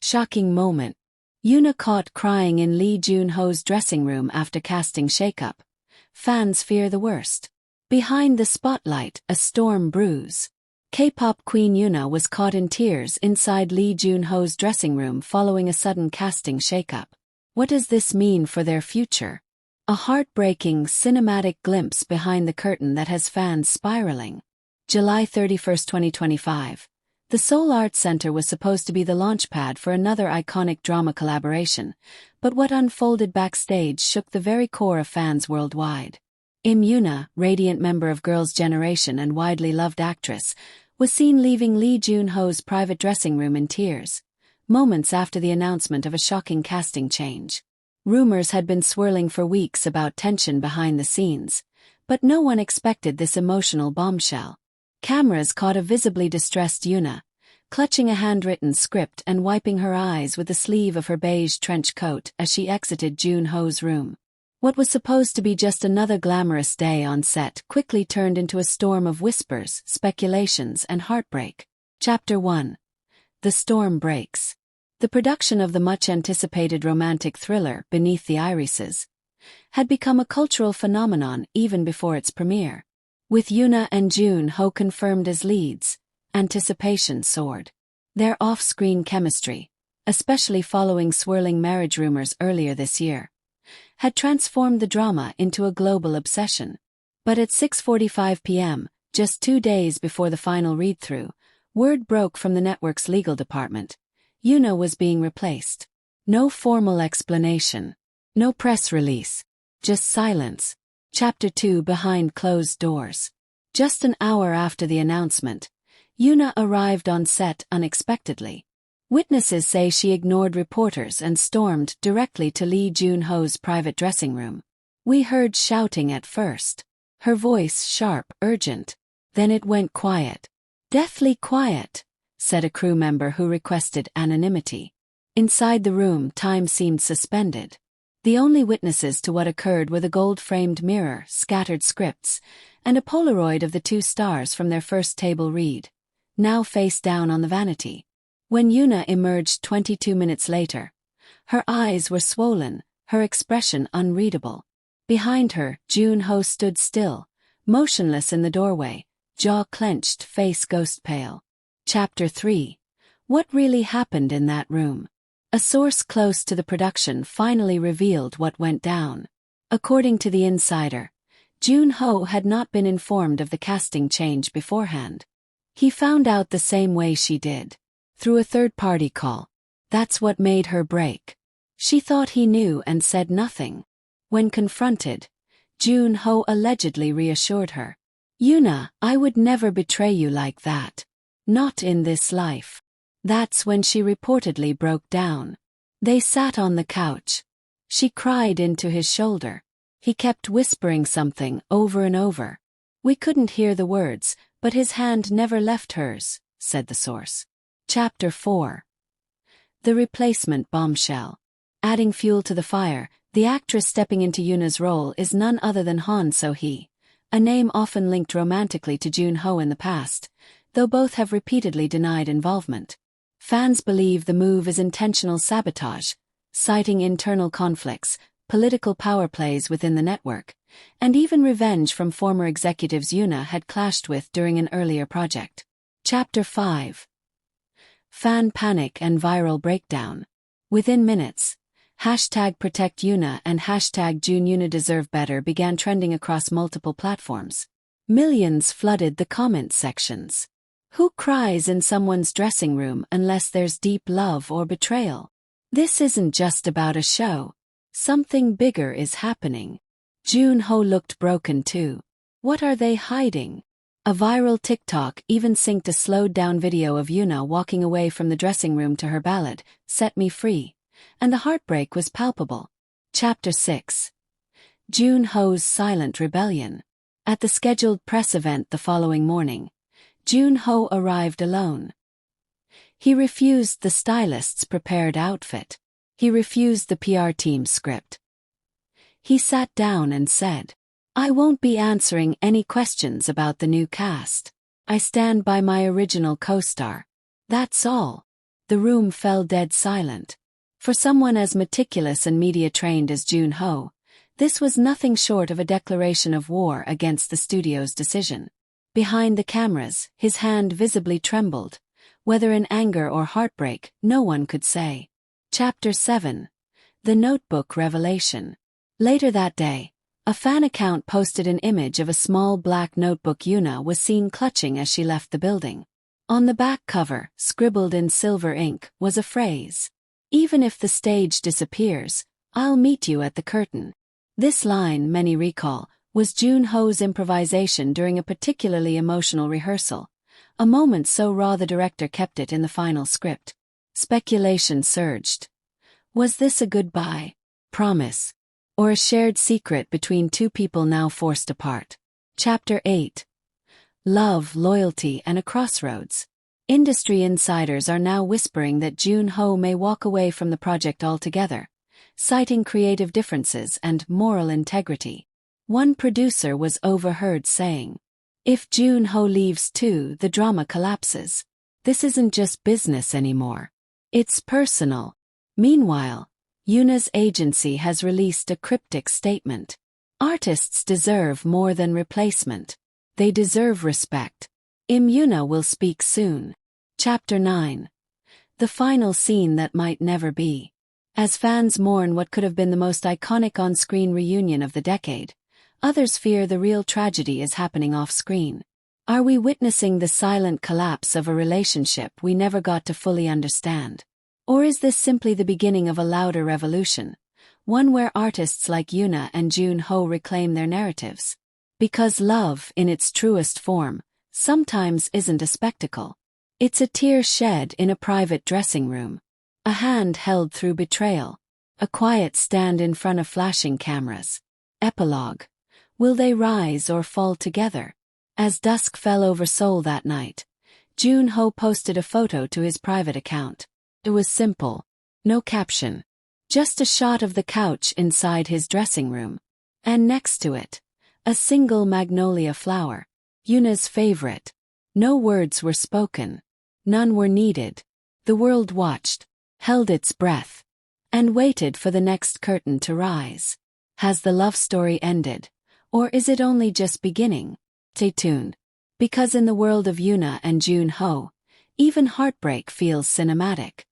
Shocking moment. Yoona caught crying in Lee Junho's dressing room after casting Shakeup. Fans fear the worst. Behind the spotlight, a storm brews. K-pop queen Yoona was caught in tears inside Lee Junho's dressing room following a sudden casting shakeup. What does this mean for their future? A heartbreaking, cinematic glimpse behind the curtain that has fans spiraling. July 31, 2025. The Seoul Arts Center was supposed to be the launchpad for another iconic drama collaboration, but what unfolded backstage shook the very core of fans worldwide. Yoona, radiant member of Girls' Generation and widely loved actress, was seen leaving Lee Junho's private dressing room in tears, moments after the announcement of a shocking casting change. Rumors had been swirling for weeks about tension behind the scenes, but no one expected this emotional bombshell. Cameras caught a visibly distressed Yoona, clutching a handwritten script and wiping her eyes with the sleeve of her beige trench coat as she exited Junho's room. What was supposed to be just another glamorous day on set quickly turned into a storm of whispers, speculations, and heartbreak. Chapter 1. The storm breaks. The production of the much-anticipated romantic thriller Beneath the Irises had become a cultural phenomenon even before its premiere. With Yoona and Junho confirmed as leads, anticipation soared. Their off-screen chemistry, especially following swirling marriage rumors earlier this year, had transformed the drama into a global obsession. But at 6:45 p.m., just 2 days before the final read-through, word broke from the network's legal department. Yoona was being replaced. No formal explanation. No press release. Just silence. Chapter 2 Behind Closed Doors. Just an hour after the announcement, Yoona arrived on set unexpectedly. Witnesses say she ignored reporters and stormed directly to Lee Junho's private dressing room. We heard shouting at first. Her voice sharp, urgent. Then it went quiet. Deathly quiet, said a crew member who requested anonymity. Inside the room, time seemed suspended. The only witnesses to what occurred were the gold-framed mirror, scattered scripts, and a Polaroid of the two stars from their first table read, now face down on the vanity. When Yoona emerged 22 minutes later, her eyes were swollen, her expression unreadable. Behind her, Junho stood still, motionless in the doorway, jaw clenched, face ghost-pale. Chapter 3. What really happened in that room? A source close to the production finally revealed what went down. According to the insider, Junho had not been informed of the casting change beforehand. He found out the same way she did, through a third-party call. That's what made her break. She thought he knew and said nothing. When confronted, Junho allegedly reassured her. "Yoona, I would never betray you like that. Not in this life." That's when she reportedly broke down. They sat on the couch. She cried into his shoulder. He kept whispering something over and over. "We couldn't hear the words, but his hand never left hers," said the source. Chapter 4. The replacement bombshell. Adding fuel to the fire, the actress stepping into Yoona's role is none other than Han So-hee, a name often linked romantically to Junho in the past, though both have repeatedly denied involvement. Fans believe the move is intentional sabotage, citing internal conflicts, political power plays within the network, and even revenge from former executives Yoona had clashed with during an earlier project. Chapter 5. Fan panic and viral breakdown. Within minutes, #ProtectYoona and #JunYoona began trending across multiple platforms. Millions flooded the comment sections. Who cries in someone's dressing room unless there's deep love or betrayal? This isn't just about a show. Something bigger is happening. Junho looked broken too. What are they hiding? A viral TikTok even synced a slowed-down video of Yoona walking away from the dressing room to her ballad, "Set Me Free," and the heartbreak was palpable. Chapter 6. Junho's silent rebellion. At the scheduled press event the following morning, Junho arrived alone. He refused the stylist's prepared outfit. He refused the PR team's script. He sat down and said, "I won't be answering any questions about the new cast. I stand by my original co-star. That's all." The room fell dead silent. For someone as meticulous and media-trained as Junho, this was nothing short of a declaration of war against the studio's decision. Behind the cameras, his hand visibly trembled. Whether in anger or heartbreak, no one could say. Chapter 7. The Notebook Revelation. Later that day, a fan account posted an image of a small black notebook Yoona was seen clutching as she left the building. On the back cover, scribbled in silver ink, was a phrase. "Even if the stage disappears, I'll meet you at the curtain." This line, many recall, was Junho's improvisation during a particularly emotional rehearsal, a moment so raw the director kept it in the final script. Speculation surged. Was this a goodbye, promise, or a shared secret between two people now forced apart? Chapter 8. Love, Loyalty, and a Crossroads. Industry insiders are now whispering that Junho may walk away from the project altogether, citing creative differences and moral integrity. One producer was overheard saying, "If Junho leaves too, the drama collapses. This isn't just business anymore. It's personal." Meanwhile, Yoona's agency has released a cryptic statement. Artists deserve more than replacement. They deserve respect. Yoona will speak soon. Chapter 9. The final scene that might never be. As fans mourn what could have been the most iconic on-screen reunion of the decade, others fear the real tragedy is happening off-screen. Are we witnessing the silent collapse of a relationship we never got to fully understand? Or is this simply the beginning of a louder revolution, one where artists like Yoona and Junho reclaim their narratives? Because love, in its truest form, sometimes isn't a spectacle. It's a tear shed in a private dressing room, a hand held through betrayal, a quiet stand in front of flashing cameras. Epilogue. Will they rise or fall together? As dusk fell over Seoul that night, Junho posted a photo to his private account. It was simple. No caption. Just a shot of the couch inside his dressing room. And next to it, a single magnolia flower. Yoona's favorite. No words were spoken. None were needed. The world watched, held its breath, and waited for the next curtain to rise. Has the love story ended? Or is it only just beginning? Stay tuned. Because in the world of Yoona and Junho, even heartbreak feels cinematic.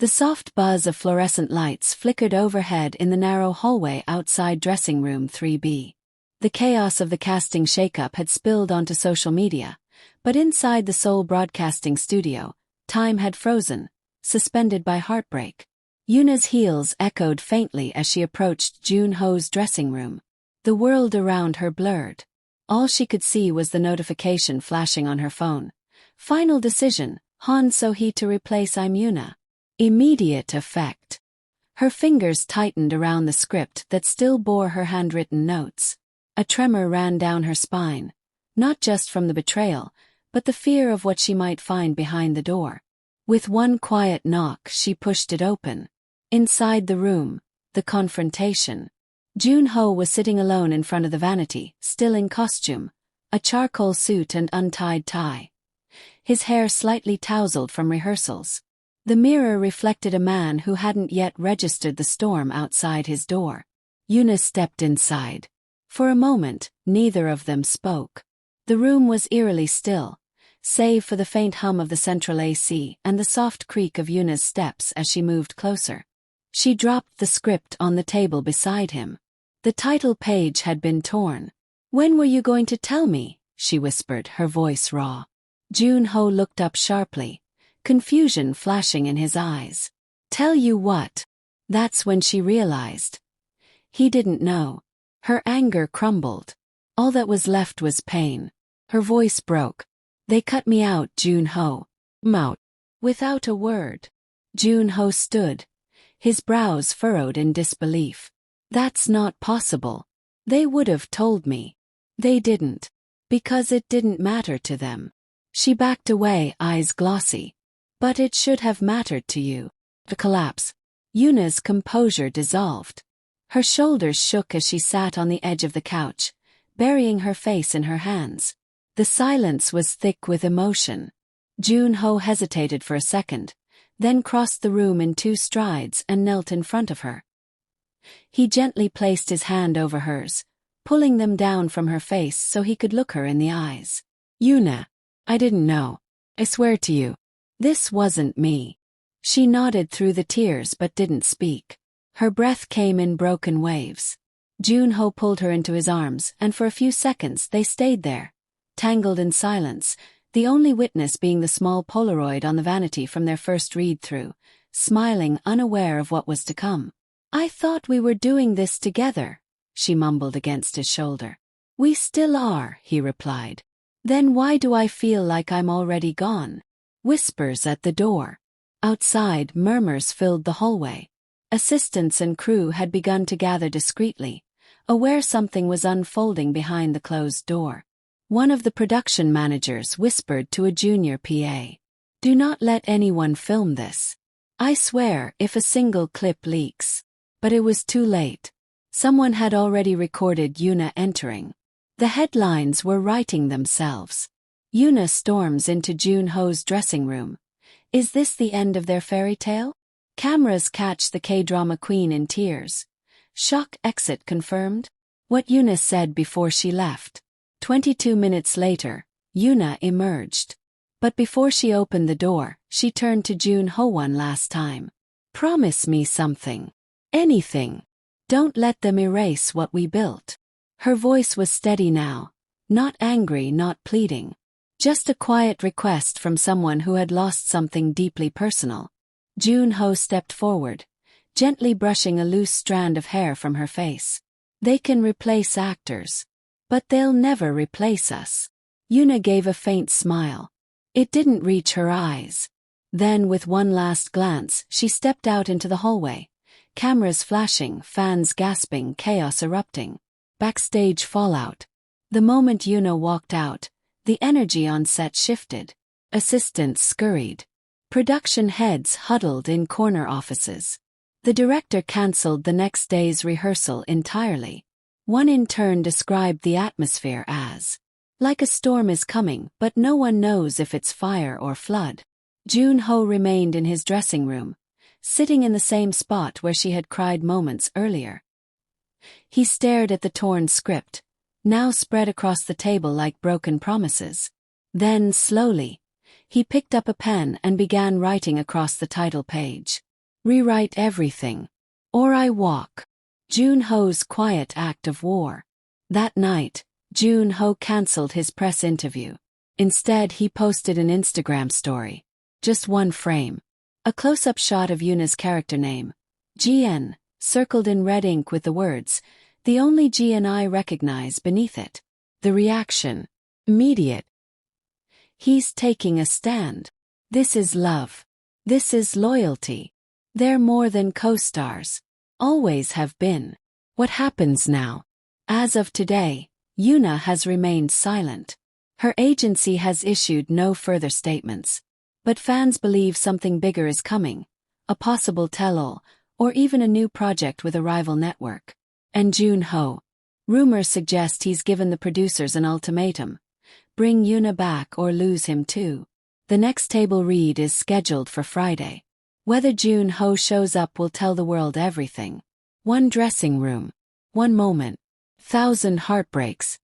The soft buzz of fluorescent lights flickered overhead in the narrow hallway outside dressing room 3B. The chaos of the casting shakeup had spilled onto social media, but inside the Seoul Broadcasting studio, time had frozen, suspended by heartbreak. Yoona's heels echoed faintly as she approached Junho's dressing room. The world around her blurred. All she could see was the notification flashing on her phone. Final decision, Han So-hee to replace Yoona. Immediate effect. Her fingers tightened around the script that still bore her handwritten notes. A tremor ran down her spine, not just from the betrayal, but the fear of what she might find behind the door. With one quiet knock, she pushed it open. Inside the room, the confrontation. Junho was sitting alone in front of the vanity, still in costume, a charcoal suit and untied tie. His hair slightly tousled from rehearsals. The mirror reflected a man who hadn't yet registered the storm outside his door. Yoona stepped inside. For a moment, neither of them spoke. The room was eerily still, save for the faint hum of the central AC and the soft creak of Yoona's steps as she moved closer. She dropped the script on the table beside him. The title page had been torn. "When were you going to tell me?" she whispered, her voice raw. Junho looked up sharply, confusion flashing in his eyes. "Tell you what?" That's when she realized. He didn't know. Her anger crumbled. All that was left was pain. Her voice broke. "They cut me out, Junho. Out." Without a word, Junho stood, his brows furrowed in disbelief. "That's not possible. They would have told me." "They didn't. Because it didn't matter to them." She backed away, eyes glossy. "But it should have mattered to you." The collapse. Yoona's composure dissolved. Her shoulders shook as she sat on the edge of the couch, burying her face in her hands. The silence was thick with emotion. Junho hesitated for a second, then crossed the room in 2 strides and knelt in front of her. He gently placed his hand over hers, pulling them down from her face so he could look her in the eyes. "Yoona, I didn't know. I swear to you. This wasn't me." She nodded through the tears but didn't speak. Her breath came in broken waves. Junho pulled her into his arms, and for a few seconds they stayed there, tangled in silence, the only witness being the small Polaroid on the vanity from their first read-through, smiling unaware of what was to come. "I thought we were doing this together," she mumbled against his shoulder. "We still are," he replied. "Then why do I feel like I'm already gone?" Whispers at the door. Outside, murmurs filled the hallway. Assistants and crew had begun to gather discreetly, aware something was unfolding behind the closed door. One of the production managers whispered to a junior PA, "Do not let anyone film this. I swear if a single clip leaks." But it was too late. Someone had already recorded Yoona entering. The headlines were writing themselves. Yoona storms into Junho's dressing room. Is this the end of their fairy tale? Cameras catch the K-drama queen in tears. Shock exit confirmed? What Yoona said before she left. 22 minutes later, Yoona emerged. But before she opened the door, she turned to Junho one last time. "Promise me something. Anything. Don't let them erase what we built." Her voice was steady now. Not angry, not pleading. Just a quiet request from someone who had lost something deeply personal. Junho stepped forward, gently brushing a loose strand of hair from her face. "They can replace actors. But they'll never replace us." Yoona gave a faint smile. It didn't reach her eyes. Then with one last glance, she stepped out into the hallway. Cameras flashing, fans gasping, chaos erupting. Backstage fallout. The moment Yoona walked out, the energy on set shifted. Assistants scurried. Production heads huddled in corner offices. The director cancelled the next day's rehearsal entirely. One intern described the atmosphere as, "Like a storm is coming, but no one knows if it's fire or flood." Junho remained in his dressing room, sitting in the same spot where she had cried moments earlier. He stared at the torn script, now spread across the table like broken promises. Then, slowly, he picked up a pen and began writing across the title page. "Rewrite everything. Or I walk." Junho's quiet act of war. That night, Junho cancelled his press interview. Instead, he posted an Instagram story. Just one frame. A close-up shot of Yoona's character name, GN, circled in red ink with the words, "The only GN I recognize," beneath it. The reaction. Immediate. He's taking a stand. This is love. This is loyalty. They're more than co-stars. Always have been. What happens now? As of today, Yoona has remained silent. Her agency has issued no further statements. But fans believe something bigger is coming, a possible tell-all, or even a new project with a rival network. And Junho. Rumors suggest he's given the producers an ultimatum. Bring Yoona back or lose him too. The next table read is scheduled for Friday. Whether Junho shows up will tell the world everything. One dressing room. One moment. 1,000 heartbreaks.